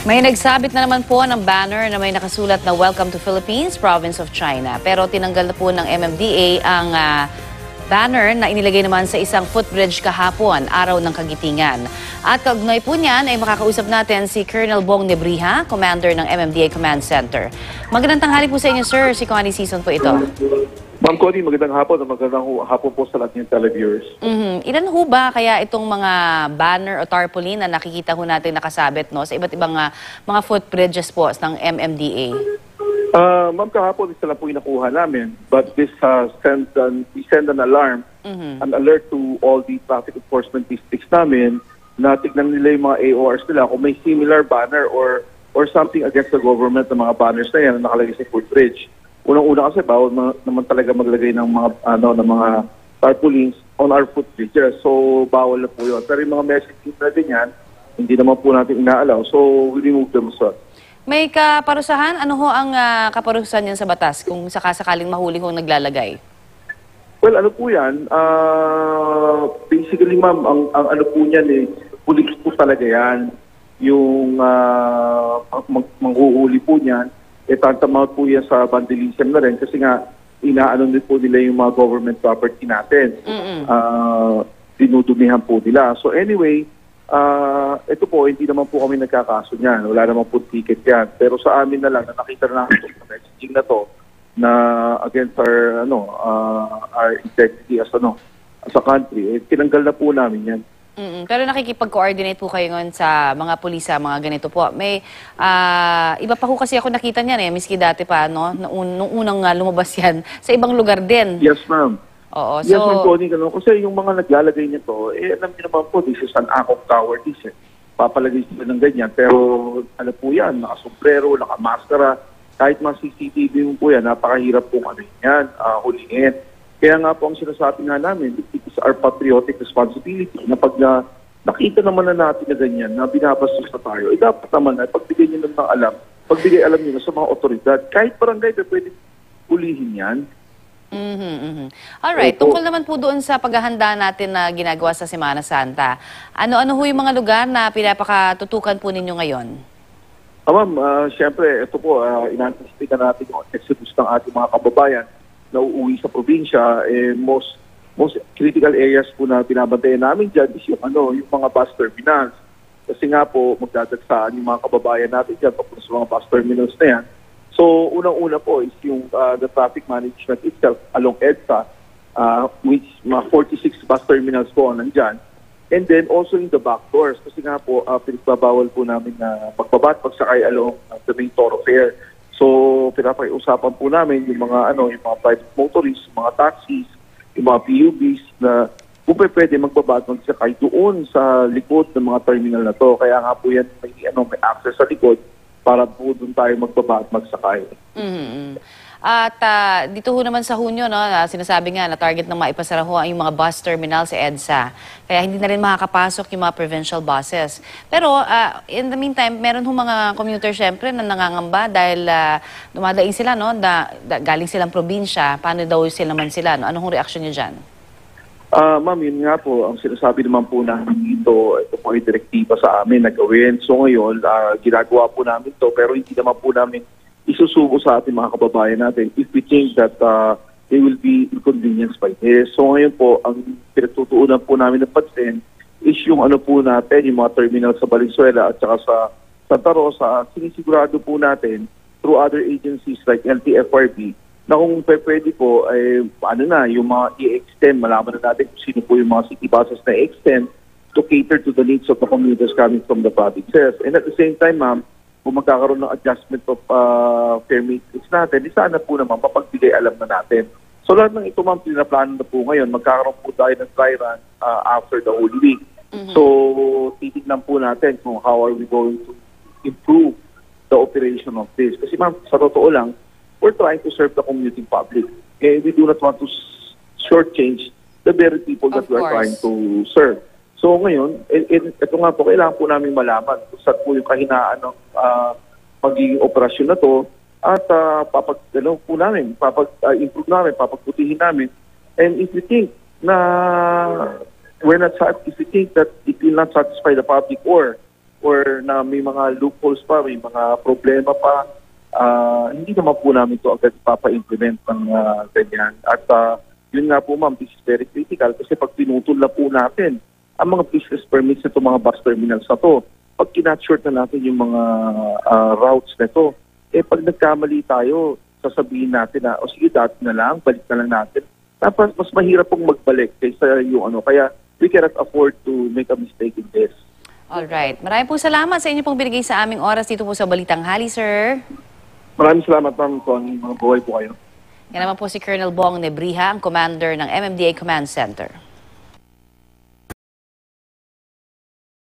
May nagsabit na naman po ng banner na may nakasulat na Welcome to Philippines, Province of China. Pero tinanggal na po ng MMDA ang banner na inilagay naman sa isang footbridge kahapon, araw ng Kagitingan. At kaugnay po niyan ay makakausap natin si Colonel Bong Nebriha, Commander ng MMDA Command Center. Magandang tanghali po sa inyo, sir. Si Connie Season po ito. Ma'am Connie, magandang hapon at magandang hapon po sa lahat ng televiewers. Ilan ho ba kaya itong mga banner o tarpaulin na nakikita ho natin nakasabit sa iba't ibang mga footbridges po ng MMDA? Ma'am, kahapon isa lang po yung nakuha namin, but this we send an alarm, an alert to all the traffic enforcement districts namin na tignan nila yung mga AORs nila kung may similar banner or something against the government ng mga banners na yan na nakalagay sa footbridge. Unang-una kasi bawal naman talaga maglagay ng mga tarpaulins on our footbridges. So bawal na po 'yon. Pero yung mga messaging na din yan, hindi naman po natin inaalaw. So we remove them as well. May kaparusahan? Ano ho ang kaparusahan niyan sa batas kung sakasakaling mahuli hong naglalagay? Well, ano po yan? Basically, ma'am, ang ano po niyan pulis po talaga yan. Yung manghuhuli po niyan, tantamount po yan sa vandalism na rin kasi nga inaano din po nila yung mga government property natin. Dinudumihan po nila. So anyway, ito po, hindi naman po kami nagkakaso niyan. Wala naman po ticket yan. Pero sa amin na lang, nakita na namin itong messaging na to na against our integrity as a country. Tinanggal na po namin yan. Pero nakikipag-coordinate po kayo ngayon sa mga pulisa, mga ganito po. May iba pa po kasi ako nakita niyan miski dati pa, nung unang lumabas yan, sa ibang lugar din. Yes, ma'am. Oo, yes, ma'am, Tony, kasi yung mga naglalagay nito, alam niyo naman po, this is an act of cowardice. Papalagay sila ng ganyan. Pero ano po yan, nakasombrero, nakamaskara, kahit mga CCTV mo po yan, napakahirap pong yan, huliin. Kaya nga po ang sinasabi nga namin, it is our patriotic responsibility na pag nakita naman na natin na ganyan, na binabastos na tayo, dapat naman na pagbigay nyo ng alam, pagbigay alam nyo na sa mga otoridad, kahit barangay, pwede ulihin yan. Alright, tungkol naman po doon sa paghahanda natin na ginagawa sa Semana Santa, ano-ano ho yung mga lugar na pinapakatutukan po ninyo ngayon? Ma'am, siyempre, ito po, in-anticipate na natin yung exodus ng ating mga kababayan na uuwi sa probinsya. Most critical areas po na binabantayan namin dyan is yung mga bus terminals. Kasi nga po, magdadagsaan yung mga kababayan natin dyan papunta sa mga bus terminals na yan. So, unang-una po is yung the traffic management itself along EDSA, which mga 46 bus terminals po nandyan. And then also in the back doors, kasi nga po, pinagbabawal po namin na pagsakay along the main thoroughfare. So, pinapakiusapan po namin yung mga private motorists, mga taxis, yung mga PUBs na kung pwede magsakay doon sa likod ng mga terminal na to. Kaya nga po yan may access sa likod para po doon tayo magsakay. At dito ho naman sa Hunyo, sinasabi nga na target ng maipasara ho yung mga bus terminal sa EDSA. Kaya hindi na rin makakapasok yung mga provincial buses. Pero in the meantime, meron ho mga commuter syempre na nangangamba dahil dumadaing sila, galing silang probinsya. Paano daw naman sila? Anong reaksyon niyo dyan? Ma'am, yun nga po, ang sinasabi naman po namin dito, ito po ay direktiba sa amin na gawin. So ngayon, ginagawa po namin to pero hindi naman po namin isusubo sa ating mga kababayan natin if we think that they will be inconvenienced by this. So ngayon po, ang pinagtutuunan po namin ng pansin is yung po natin, yung mga terminal sa Valenzuela at saka sa Santa Rosa, sinisigurado po natin through other agencies like LTFRB na kung pwede po, yung mga i-extend, malaman na natin kung sino po yung mga city buses na i-extend to cater to the needs of the commuters coming from the provinces. And at the same time, ma'am, kung magkakaroon ng adjustment of fare matrix natin, sana po naman mapagbigay alam na natin. So lahat ng ito, ma'am, pinaplano na po ngayon. Magkakaroon po tayo ng dry run after the Holy Week. So titignan po natin kung how are we going to improve the operation of this. Kasi ma'am, sa totoo lang, we're trying to serve the commuting public. We do not want to shortchange the very people that we are trying to serve. So ngayon, ito nga po, kailangan po namin malaman kung saan po yung kahinaan ng magiging operasyon na to at po namin, improve namin, papagputihin namin. And if we think na if we think that it will not satisfy the public or or na may mga loopholes pa, may mga problema pa, hindi naman po namin ito agad papa-implement ng ganyan. At yun nga po ma'am, this is very critical kasi pag pinutol na po natin ang mga business permits na itong mga bus terminals na to, pag kinat-short na natin yung mga routes na to, pag nagkamali tayo, sasabihin natin na, o sige, dati na lang, balik na lang natin. Tapos mas mahirap pong magbalik kaysa yung kaya we cannot afford to make a mistake in this. Alright. Maraming po salamat sa inyo pong binigay sa aming oras dito po sa Balitang Hali, sir. Maraming salamat, ma'am, Connie. Mga buhay po kayo. Yan naman po si Colonel Bong Nebriha, ang commander ng MMDA Command Center.